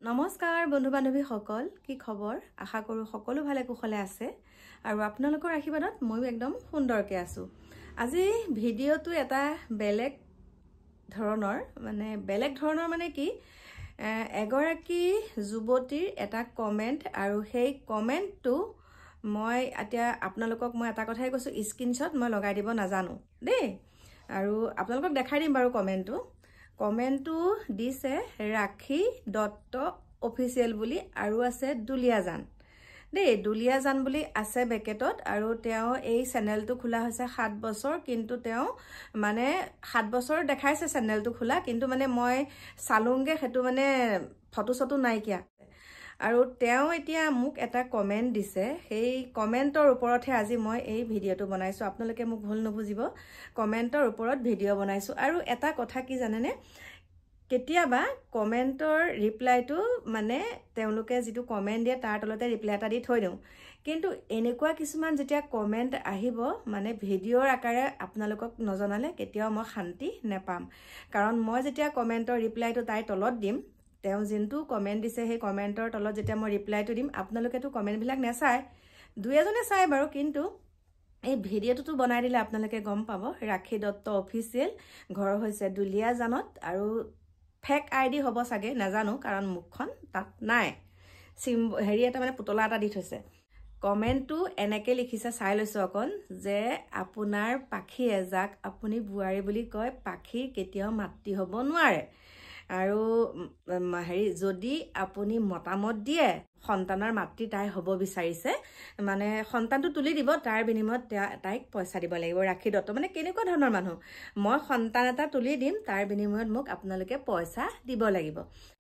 নমস্কাৰ বন্ধু বান্ধৱী সকল কি খবৰ আশা কৰো সকলো ভালে কুশলে আছে আৰু আপোনালোকৰ আশীৰ্বাদত মই একদম সুন্দৰকে আছো আজি ভিডিওটো এটা বেলেগ ধৰণৰ মানে কি এগৰাকী যুৱতীৰ এটা কমেন্ট আৰু সেই কমেন্টটো মই এতিয়া আপোনালোকক মই এটা কথাই কৈছো স্ক্ৰিনশ্বট মই লগাই দিব নাজানো দেই আৰু আপোনালোকক দেখাই দিম বাৰু কমেন্টটো দিছে ৰাখী দত্ত অফিচিয়েল বুলি আৰু আছে দুলিয়াজান দেই দুলিয়াজান বুলি আছে বেকেটত আৰু তেওঁ এই চেনেলটো খোলা হৈছে 7 বছৰ কিন্তু তেওঁ মানে 7 বছৰ দেখাইছে চেনেলটো খোলা কিন্তু মানে মই চালুংগে হেতু মানে ফটো সটো নাইকিয়া আৰু তেওঁ এতিয়া মোক এটা কমেন্ট দিছে সেই কমেন্টৰ ওপৰতহে আজি মই এই ভিডিওটো বনাইছো আপোনালোকে মোক ভুল নবুজিব কমেন্টৰ ওপৰত ভিডিও বনাইছো আৰু এটা কথা কি জানেনে কেতিয়াবা কমেন্টৰ ৰিপ্লাইটো মানে তেওঁলোকে যেটো কমেন্ট দিয়ে তাৰ তলতে ৰিপ্লাই এটা দি থৈ দিও কিন্তু এনেকুৱা কিছুমান যেতিয়া কমেন্ট আহিব মানে ভিডিওৰ আকাৰে আপোনালোকক নজনালে কেতিয়াও মই শান্তি নেপাম কাৰণ মই যেতিয়া কমেন্টৰ ৰিপ্লাইটো তাই তলত দিম তেওঁ জিন্তু কমেন্ট দিছে সেই কমেন্টৰ তলত যেতিয়া মই ৰিপ্লাইটো দিম আপোনালোকেটো কমেন্ট বিলাক নেচাই দুই এজনে চাই বাৰু কিন্তু এই ভিডিওটো বনাই দিলে আপোনালোকে গম পাব ৰাখী দত্ত অফিচিয়েল ঘৰ হৈছে দুলিয়াজানত আৰু ফেক আইডি হ'ব সাগে নাজানো কাৰণ মুখখন তাত নাই হেৰি এটা মানে পুতলা এটা দি থৈছে কমেন্টটো এনেকে লিখিছে চাই লৈছো অকন যে আপোনাৰ পাখি এজাক আপুনি বুৱাৰী বুলি কয় পাখি কেতিয়াও মাতৃ হ'ব নোৱাৰে আৰু হেৰি যদি আপুনি মতামত দিয়ে সন্তানৰ মাতৃ তাই হ'ব বিচাৰিছে মানে সন্তানটো তুলি দিব তাৰ বিনিময়ত তাইক পইচা দিব লাগিব ৰাখী দত্ত মানে কেনেকুৱা ধৰণৰ মানুহ মই সন্তান এটা তুলি দিম তাৰ বিনিময়ত মোক আপোনালোকে পইচা দিব লাগিব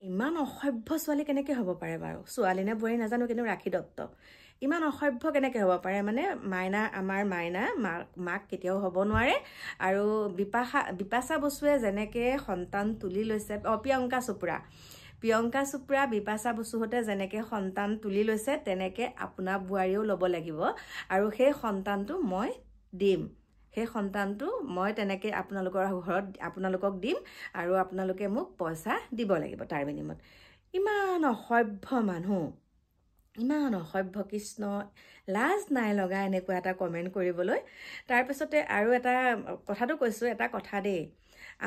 ইমান অসভ্য ছোৱালী কেনেকৈ হ'ব পাৰে বাৰু ছোৱালী নে বুঢ়ী নাজানো কিন্তু ৰাখী দত্ত ইমান অসভ্য কেনেকৈ হ'ব পাৰে মানে মাইনা আমাৰ মাইনা মাক কেতিয়াও হ'ব নোৱাৰে আৰু বিপাশা বসুৱে যেনেকে সন্তান তুলি লৈছে প্ৰিয়ংকা চোপ্ৰা বিপাশা বসু হতে যেনেকে সন্তান তুলি লৈছে তেনেকে আপোনাৰ বুৱাৰীও ল'ব লাগিব আৰু সেই সন্তানটো মই দিম সেই সন্তানটো মই তেনেকে আপোনালোকৰ ঘৰত আপোনালোকক দিম আৰু আপোনালোকে মোক পইচা দিব লাগিব তাৰ বিনিময়ত ইমান অসভ্য মানুহ ইমান অসভ্য কৃষ্ণ লাজ নাই লগা এনেকুৱা এটা কমেন্ট কৰিবলৈ তাৰ পিছতে আৰু এটা কথাটো কৈছো এটা কথা দেই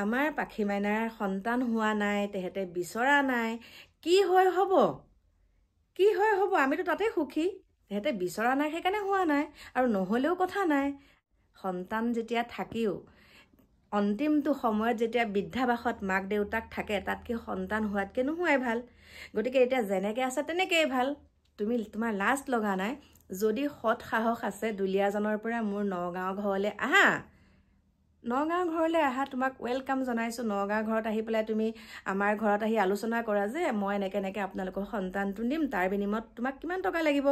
আমাৰ পাখি মাইনাৰ সন্তান হোৱা নাই তেহেতে বিচৰা নাই কি হয় হ'ব আমিতো তাতে সুখী তেহেতে বিচৰা নাই সেইকাৰণে হোৱা নাই আৰু নহলেও কথা নাই সন্তান যেতিয়া থাকিও অন্তিমটো সময়ত যেতিয়া বৃদ্ধাবাসত মাক দেউতাক থাকে তাতকে সন্তান হোৱাতকে নোহোৱাই ভাল গতিকে এতিয়া যেনেকে আছে তেনেকেই ভাল তোমাৰ লাজ লগা নাই যদি হত সাহস আছে দুলিয়াজানৰ পৰা মোৰ নগাঁও ঘৰলে আহা তোমাক ওয়েলকাম জনাইছো নগাঁও ঘৰত আহি পেলাই তুমি আমাৰ ঘৰত আহি আলোচনা কৰা যে মই এনেকে আপোনালোকৰ সন্তানটো দিম তাৰ বিনিময়ত তোমাক কিমান টকা লাগিব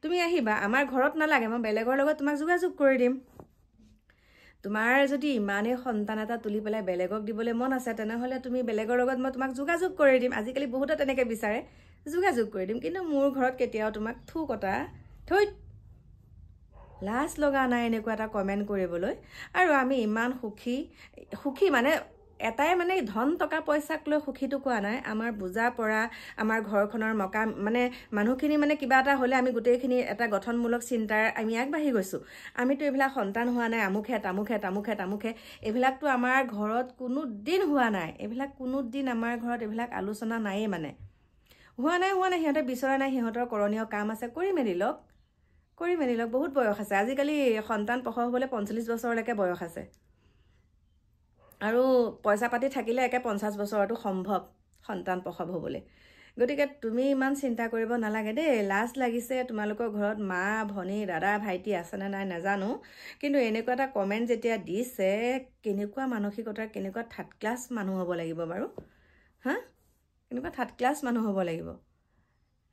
তুমি আহিবা আমাৰ ঘৰত নালাগে মই বেলেগৰ লগত তোমাক যোগাযোগ কৰি দিম তোমাৰ যদি ইমানে সন্তান এটা তুলি পেলাই বেলেগক দিবলৈ মন আছে তেনেহলে তুমি বেলেগৰ লগত মই তোমাক যোগাযোগ কৰি দিম আজিকালি বহুতে তেনেকে বিচাৰে যোগাযোগ কৰি দিম কিন্তু মোৰ ঘৰত কেতিয়াও তোমাক থু কটা থৈ লাজ লগা নাই এনেকুৱা এটা কমেন্ট কৰিবলৈ আৰু আমি ইমান সুখী মানে এটাই মানে ধন টকা পইচাক লৈ সুখীটো কোৱা নাই আমাৰ বুজা পৰা আমাৰ ঘৰখনৰ মকা মানে মানুহখিনি মানে কিবা এটা হলে আমি গোটেইখিনি এটা গঠনমূলক চিন্তাৰ আমি আগবাঢ়ি গৈছো আমিতো এইবিলাক সন্তান হোৱা নাই আমুখে এইবিলাকতো আমাৰ ঘৰত কোনো দিন হোৱা নাই এইবিলাক কোনো দিন আমাৰ ঘৰত এইবিলাক আলোচনা নাইয়ে মানে হোৱা নাই সিহঁতে বিচৰা নাই সিহঁতৰ কৰণীয় কাম আছে কৰি মেলি লওক বহুত বয়স আছে আজিকালি সন্তান প্ৰসৱ হ'বলৈ 45 বছৰলৈকে বয়স আছে আৰু পইচা পাতি থাকিলে একে 50 বছৰটো সম্ভৱ সন্তান প্ৰসৱ হ'বলৈ গতিকে তুমি ইমান চিন্তা কৰিব নালাগে দেই লাজ লাগিছে তোমালোকৰ ঘৰত মা ভনী দাদা ভাইটি আছে নে নাই নাজানো কিন্তু এনেকুৱা এটা কমেন্ট যেতিয়া দিছে কেনেকুৱা মানসিকতাৰ কেনেকুৱা থাৰ্ড ক্লাছ মানুহ হ'ব লাগিব বাৰু এনেকুৱা থাৰ্ড ক্লাছ মানুহ হ'ব লাগিব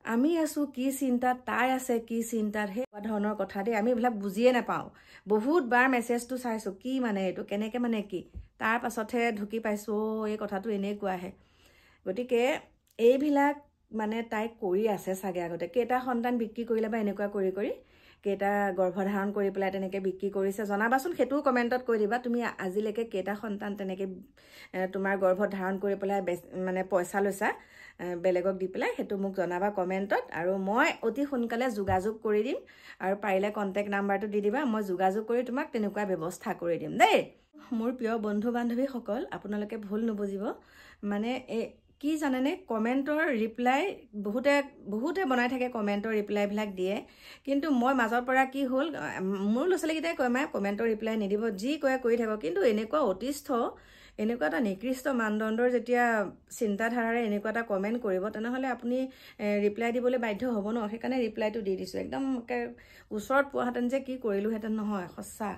আমি আছো কি চিন্তাত তাই আছে কি চিন্তাত সেই ধৰণৰ কথা দেই আমি এইবিলাক বুজিয়ে নাপাওঁ বহুত বাৰ মেছেজটো চাইছো কি মানে এইটো কেনেকে মানে কি তাৰ পাছতহে ঢুকি পাইছো এই কথাটো এনেকুৱাহে গতিকে এইবিলাক মানে তাই কৰি আছে সাগে আগতে কেটা সন্তান বিক্ৰী কৰিলে বা এনেকুৱা কৰি কেটা গৰ্ভধাৰণ কৰি পেলাই তেনেকে বিক্ৰী কৰিছে জনাবাচোন হেতু কমেন্টত কৈ দিবা তুমি আজিলৈকে কেটা সন্তান তেনেকে তোমাৰ গৰ্ভধাৰণ কৰি পেলাই মানে পইচা লৈছা বেলেগক দি পেলাই সেইটো মোক জনাবা কমেণ্টত আৰু মই অতি সোনকালে যোগাযোগ কৰি দিম আৰু পাৰিলে কণ্টেক্ট নাম্বাৰটো দি দিবা মই যোগাযোগ কৰি তোমাক তেনেকুৱা ব্যৱস্থা কৰি দিম দেই মোৰ প্ৰিয় বন্ধু বান্ধৱীসকল আপোনালোকে ভুল নুবুজিব মানে কি জানেনে কমেণ্টৰ ৰিপ্লাই বহুতে বনাই থাকে কমেণ্টৰ ৰিপ্লাইবিলাক দিয়ে কিন্তু মই মাজৰ পৰা কি হ'ল মোৰ ল'ৰা ছোৱালীকেইটাই কয় মায়ে কমেণ্টৰ ৰিপ্লাই নিদিব যি কয় কৰি থাকক কিন্তু এনেকুৱা অতিষ্ঠ এনেকুৱা এটা নিকৃষ্ট মানদণ্ডৰ যেতিয়া চিন্তাধাৰাৰে এনেকুৱা এটা কমেণ্ট কৰিব তেনেহ'লে আপুনি ৰিপ্লাই দিবলৈ বাধ্য হ'ব ন সেইকাৰণে ৰিপ্লাইটো দি দিছোঁ একদম ওচৰত পোৱাহেঁতেন যে কি কৰিলোহেঁতেন নহয় সঁচা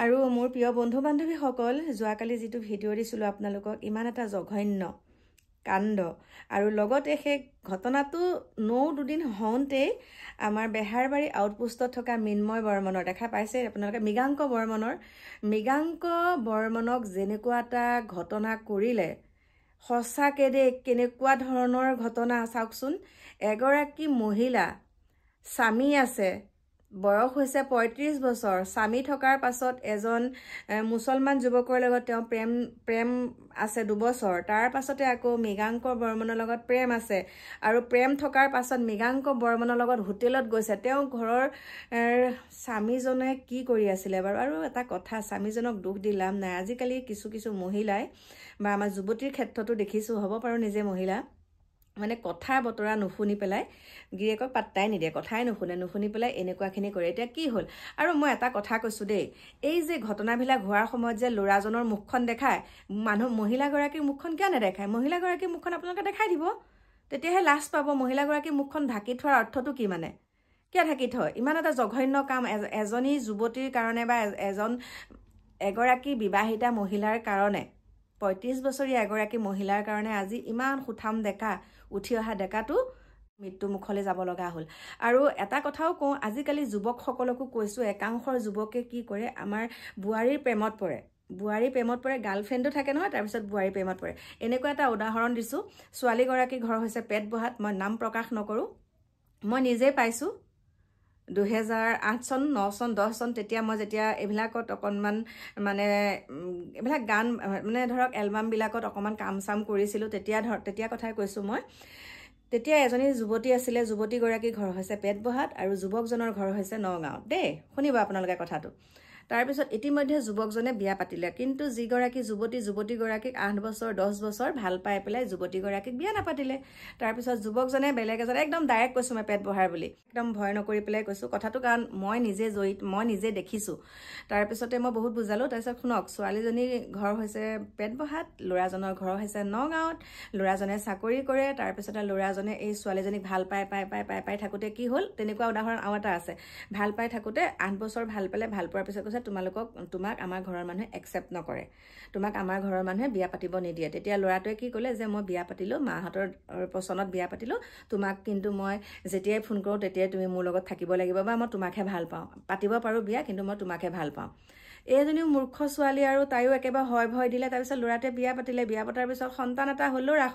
আৰু মোৰ প্ৰিয় বন্ধু বান্ধৱীসকল যোৱাকালি যিটো ভিডিঅ' দিছিলোঁ আপোনালোকক ইমান এটা জঘন্য কাণ্ড আৰু লগতে সেই ঘটনাটো 9 হওঁতেই আমাৰ বেহাৰবাৰী আউটপোষ্টত থকা মিন্ময় বৰ্মনৰ দেখা পাইছে আপোনালোকে মৃগাংক বৰ্মনক যেনেকুৱা এটা ঘটনা কৰিলে সঁচাকৈ দেই কেনেকুৱা ধৰণৰ ঘটনা চাওকচোন এগৰাকী মহিলা স্বামী আছে বয়স হৈছে 35 বছৰ স্বামী থকাৰ পাছত এজন মুছলমান যুৱকৰ লগত তেওঁ প্ৰেম আছে 2 বছৰ তাৰ পাছতে আকৌ মৃগাংক বৰ্মনৰ লগত প্ৰেম আছে আৰু প্ৰেম থকাৰ পাছত মৃগাংক বৰ্মনৰ লগত হোটেলত গৈছে তেওঁ ঘৰৰ স্বামীজনে কি কৰি আছিলে বাৰু আৰু এটা কথা স্বামীজনক দুখ দি লাভ নাই আজিকালি কিছু মহিলাই বা আমাৰ যুৱতীৰ ক্ষেত্ৰতো দেখিছোঁ হ'ব পাৰো নিজে মহিলা মানে কথা বতৰা নুশুনি পেলাই গিৰিয়েকক পাত্তাই নিদিয়ে কথাই নুশুনি পেলাই এনেকুৱাখিনি কৰে এতিয়া কি হ'ল আৰু মই এটা কথা কৈছোঁ দেই এই যে ঘটনাবিলাক হোৱাৰ সময়ত যে ল'ৰাজনৰ মুখখন দেখায় মহিলাগৰাকীৰ মুখখন কিয় নেদেখায় মহিলাগৰাকীৰ মুখখন আপোনালোকে দেখাই দিব তেতিয়াহে লাজ পাব মহিলাগৰাকীৰ মুখখন ঢাকি থোৱাৰ অৰ্থটো কি মানে কিয় ঢাকি থয় ইমান এটা জঘন্য কাম এজনী যুৱতীৰ কাৰণে বা এগৰাকী বিবাহিতা মহিলাৰ কাৰণে 35 বছৰীয়া এগৰাকী মহিলাৰ কাৰণে আজি ইমান সুঠাম ডেকা উঠি অহা ডেকাটো মৃত্যু মুখলৈ যাব লগা হ'ল আৰু এটা কথাও কওঁ আজিকালি যুৱকসকলকো কৈছোঁ একাংশৰ যুৱকে কি কৰে আমাৰ বোৱাৰীৰ প্ৰেমত পৰে গাৰ্লফ্ৰেণ্ডো থাকে নহয় তাৰপিছত বোৱাৰী প্ৰেমত পৰে এনেকুৱা এটা উদাহৰণ দিছোঁ ছোৱালীগৰাকীৰ ঘৰ হৈছে পেটবহাত মই নাম প্ৰকাশ নকৰোঁ মই নিজে পাইছোঁ 2008 চন 9 চন 10 চন তেতিয়া মই যেতিয়া এইবিলাকত অকণমান মানে এইবিলাক গান মানে ধৰক এলবামবিলাকত অকণমান কাম চাম কৰিছিলোঁ তেতিয়া কথাই কৈছোঁ মই তেতিয়া এজনী যুৱতী আছিলে যুৱতীগৰাকীৰ ঘৰ হৈছে পেটবহাত আৰু যুৱকজনৰ ঘৰ হৈছে নগাঁৱত দেই শুনিব আপোনালোকে কথাটো তাৰপিছত ইতিমধ্যে যুৱকজনে বিয়া পাতিলে কিন্তু যিগৰাকী যুৱতীগৰাকীক 8 বছৰ 10 বছৰ ভাল পাই পেলাই যুৱতীগৰাকীক বিয়া নাপাতিলে তাৰপিছত যুৱকজনে বেলেগ এজন একদম ডাইৰেক্ট কৈছোঁ মই পেট বহাৰ বুলি একদম ভয় নকৰি পেলাই কৈছোঁ কথাটো কাৰণ মই নিজে দেখিছোঁ তাৰপিছতে মই বহুত বুজালোঁ তাৰপিছত শুনক ছোৱালীজনীৰ ঘৰ হৈছে পেটবহাত ল'ৰাজনৰ ঘৰ হৈছে নগাঁৱত ল'ৰাজনে চাকৰি কৰে তাৰপিছতে ল'ৰাজনে এই ছোৱালীজনীক ভাল পাই থাকোঁতে কি হ'ল তেনেকুৱা উদাহৰণ আৰু এটা আছে ভাল পাই থাকোঁতে 8 বছৰ ভাল পালে ভাল পোৱাৰ পিছত কৈছে তোমাক আমাৰ ঘৰৰ মানুহে একচেপ্ট নকৰে তোমাক আমাৰ ঘৰৰ মানুহে বিয়া পাতিব নিদিয়ে তেতিয়া ল'ৰাটোৱে কি ক'লে যে মই বিয়া পাতিলোঁ মাহঁতৰ পছন্দত বিয়া পাতিলোঁ তোমাক কিন্তু মই যেতিয়াই ফোন কৰোঁ তেতিয়াই তুমি মোৰ লগত থাকিব লাগিব বা মই তোমাকহে ভাল পাওঁ পাতিব পাৰোঁ বিয়া কিন্তু মই তোমাকহে ভাল পাওঁ এইজনীও মূৰ্খ ছোৱালী আৰু তাইও একেবাৰে ভয় দিলে তাৰপিছত ল'ৰাটোৱে বিয়া পাতিলে বিয়া পতাৰ পিছত সন্তান এটা হ'ল ল'ৰা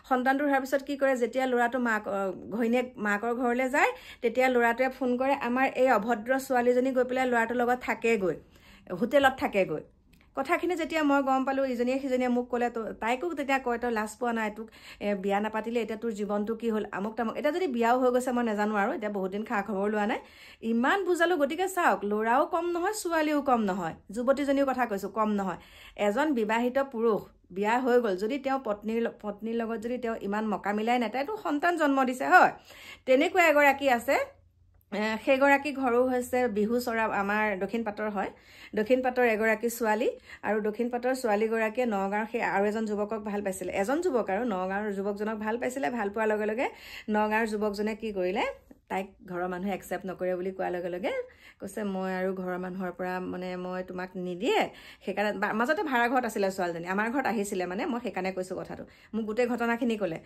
সন্তানটো হোৱাৰ পিছত কি কৰে যেতিয়া ল'ৰাটো ঘৈণীয়েক মাকৰ ঘৰলৈ যায় তেতিয়া ল'ৰাটোৱে ফোন কৰে আমাৰ এই অভদ্ৰ ছোৱালীজনী গৈ পেলাই ল'ৰাটোৰ লগত থাকেগৈ হোটেলত থাকেগৈ কথাখিনি যেতিয়া মই গম পালোঁ ইজনীয়ে সিজনীয়ে মোক ক'লে তাইকো তেতিয়া কয় তই লাজ পোৱা নাই তোক বিয়া নাপাতিলে এতিয়া তোৰ জীৱনটো কি হ'ল আমুক তামুক এতিয়া যদি বিয়াও হৈ গৈছে মই নাজানো আৰু এতিয়া বহুত দিন খা খবৰ লোৱা নাই ইমান বুজালোঁ গতিকে চাওক ল'ৰাও কম নহয় ছোৱালীও কম নহয় যুৱতীজনীও কথা কৈছোঁ কম নহয় এজন বিবাহিত পুৰুষ বিয়া হৈ গ'ল যদি তেওঁ পত্নীৰ লগত যদি তেওঁ ইমান মকা মিলাই নাই তাইতো সন্তান জন্ম দিছে হয় তেনেকুৱা এগৰাকী আছে সেইগৰাকী ঘৰো হৈছে বিহুচৰা আমাৰ দক্ষিণ পাটৰ হয় দক্ষিণ পাটৰ এগৰাকী ছোৱালী আৰু দক্ষিণ পাটৰ ছোৱালীগৰাকীয়ে নগাঁৱৰ সেই আৰু এজন যুৱকক ভাল পাইছিলে এজন যুৱক আৰু নগাঁৱৰ যুৱকজনক ভাল পাইছিলে ভাল পোৱাৰ লগে লগে নগাঁৱৰ যুৱকজনে কি কৰিলে তাইক ঘৰৰ মানুহে একচেপ্ট নকৰে বুলি কোৱাৰ লগে লগে কৈছে মই আৰু ঘৰৰ মানুহৰ পৰা মানে মই তোমাক নিদিয়ে সেইকাৰণে মাজতে ভাড়া ঘৰত আছিলে ছোৱালীজনী আমাৰ ঘৰত আহিছিলে মানে মই সেইকাৰণে কৈছোঁ কথাটো মোক গোটেই ঘটনাখিনি ক'লে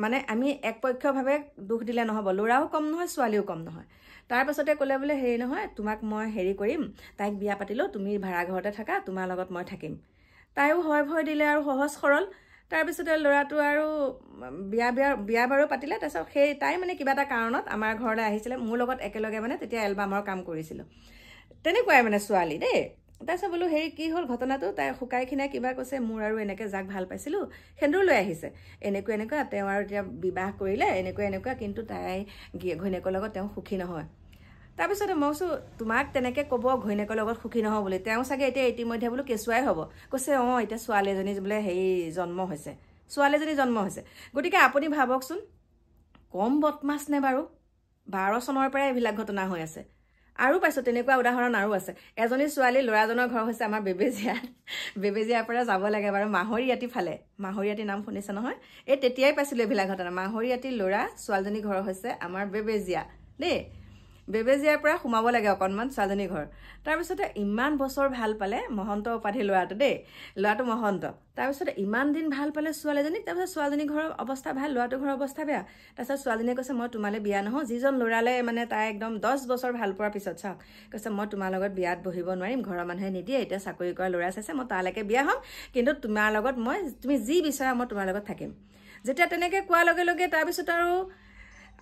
মানে আমি একপক্ষভাৱে দুখ দিলে নহ'ব ল'ৰাও কম নহয় ছোৱালীও কম নহয় তাৰপাছতে ক'লে বোলে হেৰি নহয় তোমাক মই হেৰি কৰিম তাইক বিয়া পাতিলোঁ তুমি ভাড়া ঘৰতে থাকা তোমাৰ লগত মই থাকিম তাইও ভয় দিলে আৰু সহজ সৰল তাৰপিছতে ল'ৰাটো আৰু বিয়া বাৰু পাতিলে তাৰপিছত তাই মানে কিবা এটা কাৰণত আমাৰ ঘৰলৈ আহিছিলে মোৰ লগত একেলগে মানে তেতিয়া এলবামৰ কাম কৰিছিলোঁ তেনেকুৱাই মানে ছোৱালী দেই তাৰপিছত বোলো হেৰি কি হ'ল ঘটনাটো তাই শুকাই খিনাই কিবা কৈছে মোৰ আৰু এনেকৈ যাক ভাল পাইছিলোঁ সেন্দুৰ লৈ আহিছে এনেকুৱা তেওঁ আৰু এতিয়া বিবাহ কৰিলে এনেকুৱা কিন্তু তাই ঘৈণীয়েকৰ লগত তেওঁ সুখী নহয় তাৰপিছতে মই কৈছোঁ তোমাক তেনেকৈ ক'ব ঘৈণীয়েকৰ লগত সুখী নহয় বুলি তেওঁ চাগে এতিয়া ইতিমধ্যে বোলো কেঁচুৱাই হ'ব কৈছে এতিয়া ছোৱালী এজনী বোলে হেৰি জন্ম হৈছে ছোৱালীজনী জন্ম হৈছে গতিকে আপুনি ভাবকচোন কম বদমাছ নে বাৰু 12 চনৰ পৰাই এইবিলাক ঘটনা হৈ আছে আৰু পাইছোঁ তেনেকুৱা উদাহৰণ আৰু আছে এজনী ছোৱালী ল'ৰাজনৰ ঘৰ হৈছে আমাৰ বেবেজীয়াৰ পৰা যাব লাগে বাৰু মাহৰিয়াতি ফালে মাহৰিয়াতি নাম শুনিছে নহয় এই তেতিয়াই পাইছিলোঁ এইবিলাক ঘটনা মাহৰিয়াতি ল'ৰা ছোৱালীজনী ঘৰ হৈছে আমাৰ বেবেজীয়া দেই বেবেজীয়াৰ পৰা সোমাব লাগে অকণমান ছোৱালীজনী ঘৰ তাৰপিছতে ইমান বছৰ ভাল পালে মহন্ত উপাধি ল'ৰাটো দেই ল'ৰাটো মহন্ত তাৰপিছতে ইমান দিন ভাল পালে ছোৱালীজনীক তাৰপিছত ছোৱালীজনী ঘৰৰ অৱস্থা ভাল ল'ৰাটোৰ ঘৰৰ অৱস্থা বেয়া তাৰপিছত ছোৱালীজনীয়ে কৈছে মই তোমালৈ বিয়া নহওঁ যিজন ল'ৰালে মানে তাই একদম 10 বছৰ ভাল পোৱাৰ পিছত চাওক কৈছে মই তোমাৰ লগত বিয়াত বহিব নোৱাৰিম ঘৰৰ মানুহে নিদিয়ে এতিয়া চাকৰি কৰা ল'ৰা চাইছে মই তালৈকে বিয়া হ'ম কিন্তু তোমাৰ লগত তুমি যি বিচাৰা মই তোমাৰ লগত থাকিম যেতিয়া তেনেকৈ কোৱাৰ লগে লগে তাৰপিছত আৰু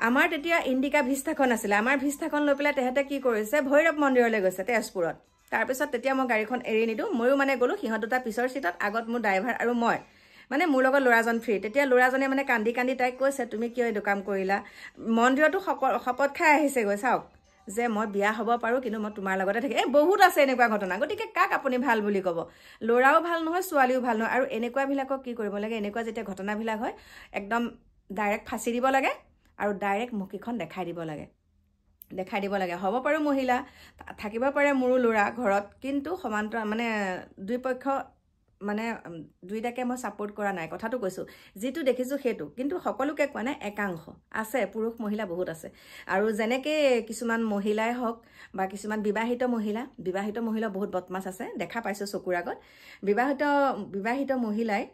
আমাৰ তেতিয়া ইণ্ডিকা ভিস্তাখন আছিলে আমাৰ ভিস্তাখন লৈ পেলাই তেহেঁতে কি কৰিছে ভৈৰৱ মন্দিৰলৈ গৈছে তেজপুৰত তাৰপিছত তেতিয়া মই গাড়ীখন এৰি নিদিওঁ ময়ো মানে গ'লোঁ সিহঁত দুটা পিছৰ চিটত আগত মোৰ ড্ৰাইভাৰ আৰু মই মানে মোৰ লগত ল'ৰাজন ফ্ৰী তেতিয়া ল'ৰাজনে মানে কান্দি তাইক কৈছে তুমি কিয় এইটো কাম কৰিলা মন্দিৰতো শপত খাই আহিছেগৈ চাওক যে মই বিয়া হ'ব পাৰোঁ কিন্তু মই তোমাৰ লগতে থাকিম বহুত আছে এনেকুৱা ঘটনা গতিকে কাক আপুনি ভাল বুলি ক'ব ল'ৰাও ভাল নহয় ছোৱালীও ভাল নহয় আৰু এনেকুৱাবিলাকক কি কৰিব লাগে এনেকুৱা যেতিয়া ঘটনাবিলাক হয় একদম ডাইৰেক্ট ফাঁচি দিব লাগে আৰু ডাইৰেক্ট মুখীখন দেখাই দিব লাগে হ'ব পাৰোঁ মহিলা থাকিব পাৰে মোৰো ল'ৰা ঘৰত কিন্তু সমান্তৰাল মানে দুই পক্ষ মানে দুইটাকে মই ছাপোৰ্ট কৰা নাই কথাটো কৈছোঁ যিটো দেখিছোঁ সেইটো কিন্তু সকলোকে কোৱা নাই একাংশ আছে পুৰুষ মহিলা বহুত আছে আৰু যেনেকৈ কিছুমান মহিলাই হওক বা কিছুমান বিবাহিত মহিলা বহুত বদমাছ আছে দেখা পাইছোঁ চকুৰ আগত বিবাহিত মহিলাই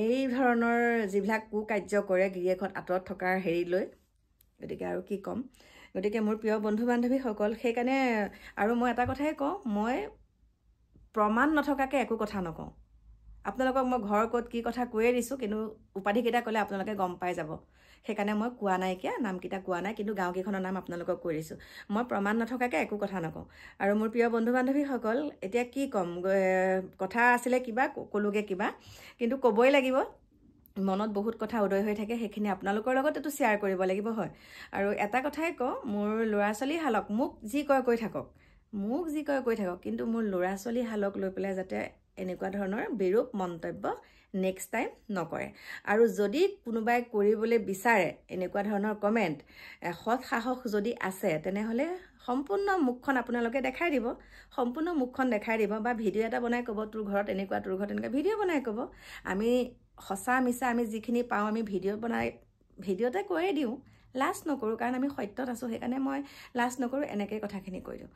এই ধৰণৰ যিবিলাক কুকাৰ্য কৰে গিৰিয়েকত আঁতৰত থকাৰ হেৰি লৈ গতিকে আৰু কি ক'ম গতিকে মোৰ প্ৰিয় বন্ধু বান্ধৱীসকল সেইকাৰণে আৰু মই এটা কথাই কওঁ মই প্ৰমাণ নথকাকৈ একো কথা নকওঁ আপোনালোকক মই ঘৰ ক'ত কি কথা কৈয়ে দিছোঁ কিন্তু উপাধিকেইটা ক'লে আপোনালোকে গম পাই যাব সেইকাৰণে মই কোৱা নাইকিয়া নামকেইটা কোৱা নাই কিন্তু গাঁওকেইখনৰ নাম আপোনালোকক কৈ দিছোঁ মই প্ৰমাণ নথকাকৈ একো কথা নকওঁ আৰু মোৰ প্ৰিয় বন্ধু বান্ধৱীসকল এতিয়া কি ক'ম কথা আছিলে কিবা ক'লোগৈ কিবা কিন্তু ক'বই লাগিব মনত বহুত কথা উদয় হৈ থাকে সেইখিনি আপোনালোকৰ লগতেতো শ্বেয়াৰ কৰিব লাগিব হয় আৰু এটা কথাই কওঁ মোৰ ল'ৰা ছোৱালী হালক মোক যি কয় কৈ থাকক কিন্তু মোৰ ল'ৰা ছোৱালী হালক লৈ পেলাই যাতে এনেকুৱা ধৰণৰ বিৰূপ মন্তব্য নেক্সট টাইম নকৰে আৰু যদি কোনোবাই কৰিবলৈ বিচাৰে এনেকুৱা ধৰণৰ কমেণ্ট সৎ সাহস যদি আছে তেনেহ'লে সম্পূৰ্ণ মুখখন আপোনালোকে দেখাই দিব বা ভিডিঅ' এটা বনাই ক'ব তোৰ ঘৰত এনেকুৱা ভিডিঅ' বনাই ক'ব আমি সঁচা মিছা আমি যিখিনি পাওঁ আমি ভিডিঅ'তে কৈয়ে দিওঁ লাজ নকৰোঁ কাৰণ আমি সত্যত আছোঁ সেইকাৰণে মই লাজ নকৰোঁ এনেকৈ কথাখিনি কৈ দিওঁ